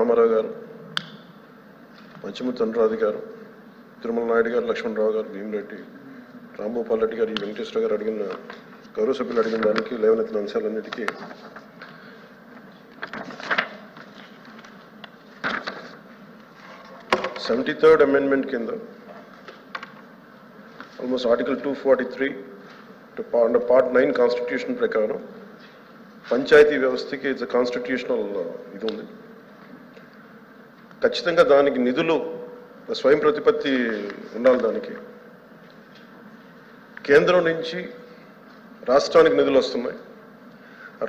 రామారావు గారు, పంచమూర్తి అనురాధ గారు, తిరుమల నాయుడు గారు, లక్ష్మణరావు గారు, భీమిరెడ్డి, రాంభూపాల్ రెడ్డి గారు, ఈ వెంకటేశ్వర గారు అడిగిన గౌరవ సభ్యులు అడిగిన దానికి లేవనెత్తిన అంశాలన్నిటికీ 73rd amendment కింద almost article 243 under part 9 constitution ప్రకారం పంచాయతీ వ్యవస్థకి ఇట్స్ కాన్స్టిట్యూషనల్ ఇది ఉంది. ఖచ్చితంగా దానికి నిధులు స్వయం ప్రతిపత్తి ఉండాలి. దానికి కేంద్రం నుంచి రాష్ట్రానికి నిధులు వస్తున్నాయి.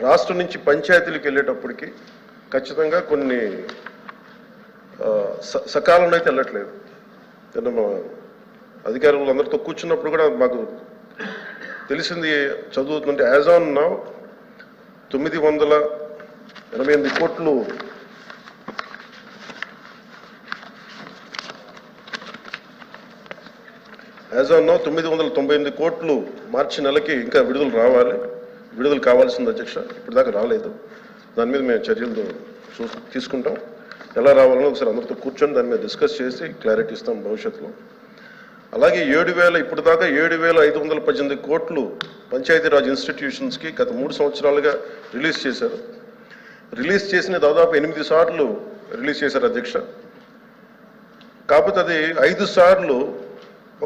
రాష్ట్రం నుంచి పంచాయతీలకు వెళ్ళేటప్పటికి ఖచ్చితంగా కొన్ని సకాలంలో అయితే వెళ్ళట్లేదు. మా అధికారులు అందరితో కూర్చున్నప్పుడు కూడా మాకు తెలిసింది చదువుతుంటే యాజ్ ఆన్ నౌ 988 కోట్లు యాజ్ ఆన్ నౌ 998 కోట్లు మార్చి నెలకి ఇంకా విడుదల కావాల్సింది అధ్యక్ష. ఇప్పటిదాకా రాలేదు. దాని మీద మేము చర్యలు తీసుకుంటాం. ఎలా రావాలని ఒకసారి అందరితో కూర్చొని దాని మీద డిస్కస్ చేసి క్లారిటీ ఇస్తాం భవిష్యత్తులో. అలాగే 7,000 ఇప్పుడు దాకా 7,518 కోట్లు పంచాయతీరాజ్ ఇన్స్టిట్యూషన్స్కి గత 3 సంవత్సరాలుగా రిలీజ్ చేశారు. రిలీజ్ చేసిన దాదాపు 8 సార్లు రిలీజ్ చేశారు అధ్యక్ష. కాకపోతే అది 5 సార్లు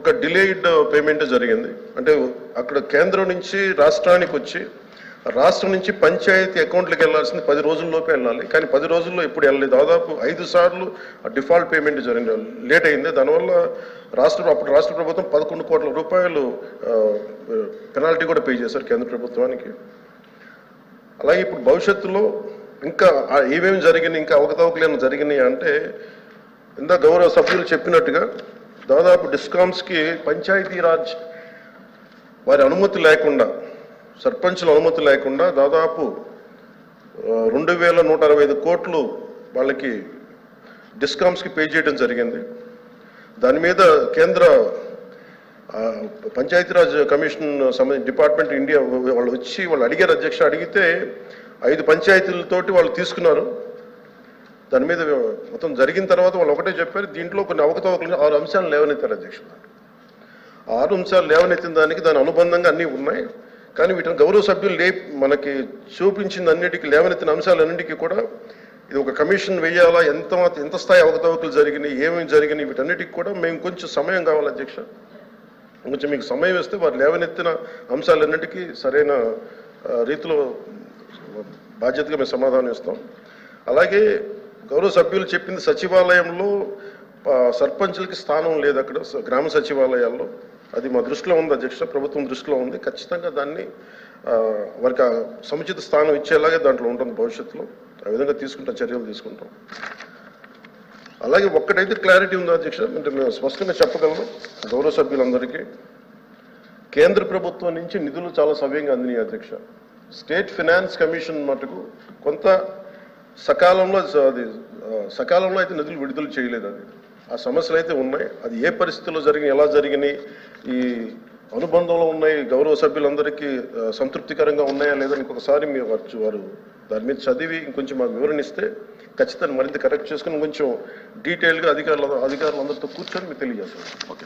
ఒక డిలేడ్ పేమెంట్ జరిగింది. అంటే అక్కడ కేంద్రం నుంచి రాష్ట్రానికి వచ్చి రాష్ట్రం నుంచి పంచాయతీ అకౌంట్లకు వెళ్ళాల్సింది 10 రోజుల్లోపే వెళ్ళాలి. కానీ 10 రోజుల్లో ఎప్పుడు వెళ్ళలేదు. దాదాపు 5 సార్లు డిఫాల్ట్ పేమెంట్ జరిగింది, లేట్ అయింది. దానివల్ల అప్పుడు రాష్ట్ర ప్రభుత్వం 11 కోట్ల రూపాయలు పెనాల్టీ కూడా పే చేశారు కేంద్ర ప్రభుత్వానికి. అలాగే ఇప్పుడు భవిష్యత్తులో ఇంకా ఏమేమి జరిగినాయి, ఇంకా అవకతవకలేని జరిగినాయి అంటే ఇందా గౌరవ సభ్యులు చెప్పినట్టుగా దాదాపు డిస్కామ్స్కి పంచాయతీరాజ్ వారి అనుమతి లేకుండా, సర్పంచుల అనుమతి లేకుండా దాదాపు 2,165 కోట్లు వాళ్ళకి డిస్కామ్స్కి పే చేయడం జరిగింది. దాని మీద కేంద్ర పంచాయతీరాజ్ కమిషన్ సంబంధించిన డిపార్ట్మెంట్ ఇండియా వాళ్ళు వచ్చి వాళ్ళు అడిగారు అధ్యక్ష. అడిగితే 5 పంచాయతీలతోటి వాళ్ళు తీసుకున్నారు. దాని మీద మొత్తం జరిగిన తర్వాత వాళ్ళు ఒకటే చెప్పారు, దీంట్లో కొన్ని అవకతవకలు 6 అంశాలు లేవనెత్తారు అధ్యక్ష. 6 అంశాలు లేవనెత్తిన దాని అనుబంధంగా అన్నీ ఉన్నాయి. కానీ వీటిని గౌరవ సభ్యులు మనకి చూపించిన అన్నిటికీ లేవనెత్తిన అంశాలన్నింటికీ కూడా ఇది ఒక కమిషన్ వేయాలా, ఎంత స్థాయి అవకతవకలు జరిగినాయి, ఏమేమి జరిగినాయి, వీటన్నిటికీ కూడా మేము కొంచెం సమయం కావాలి అధ్యక్ష. కొంచెం మీకు సమయం ఇస్తే వారు లేవనెత్తిన అంశాలన్నింటికీ సరైన రీతిలో బాధ్యతగా మేము సమాధానం ఇస్తాం. అలాగే గౌరవ సభ్యులు చెప్పింది సచివాలయంలో సర్పంచులకి స్థానం లేదు అక్కడ గ్రామ సచివాలయాల్లో. అది మా దృష్టిలో ఉంది అధ్యక్ష, ప్రభుత్వం దృష్టిలో ఉంది. ఖచ్చితంగా దాన్ని వారికి సముచిత స్థానం ఇచ్చేలాగే దాంట్లో ఉంటుంది భవిష్యత్తులో. ఆ విధంగా చర్యలు తీసుకుంటాం. అలాగే ఒక్కటైతే క్లారిటీ ఉంది అధ్యక్ష, అంటే మేము స్పష్టంగా చెప్పగలను గౌరవ సభ్యులందరికీ, కేంద్ర ప్రభుత్వం నుంచి నిధులు చాలా సవ్యంగా అందినాయి అధ్యక్ష. స్టేట్ ఫైనాన్స్ కమిషన్ మటుకు కొంత సకాలంలో అయితే నిధులు విడుదల చేయలేదు. అది ఆ సమస్యలు అయితే ఉన్నాయి. అది ఏ పరిస్థితుల్లో జరిగినాయి, ఎలా జరిగినాయి, ఈ అనుబంధంలో ఉన్నాయి, గౌరవ సభ్యులందరికీ సంతృప్తికరంగా ఉన్నాయా లేదా ఇంకొకసారి వారు దాని మీద చదివి ఇంకొంచెం మాకు వివరణిస్తే ఖచ్చితంగా మరింత కరెక్ట్ చేసుకుని కొంచెం డీటెయిల్గా అధికారులందరితో కూర్చొని మీకు తెలియజేస్తాం. ఓకే.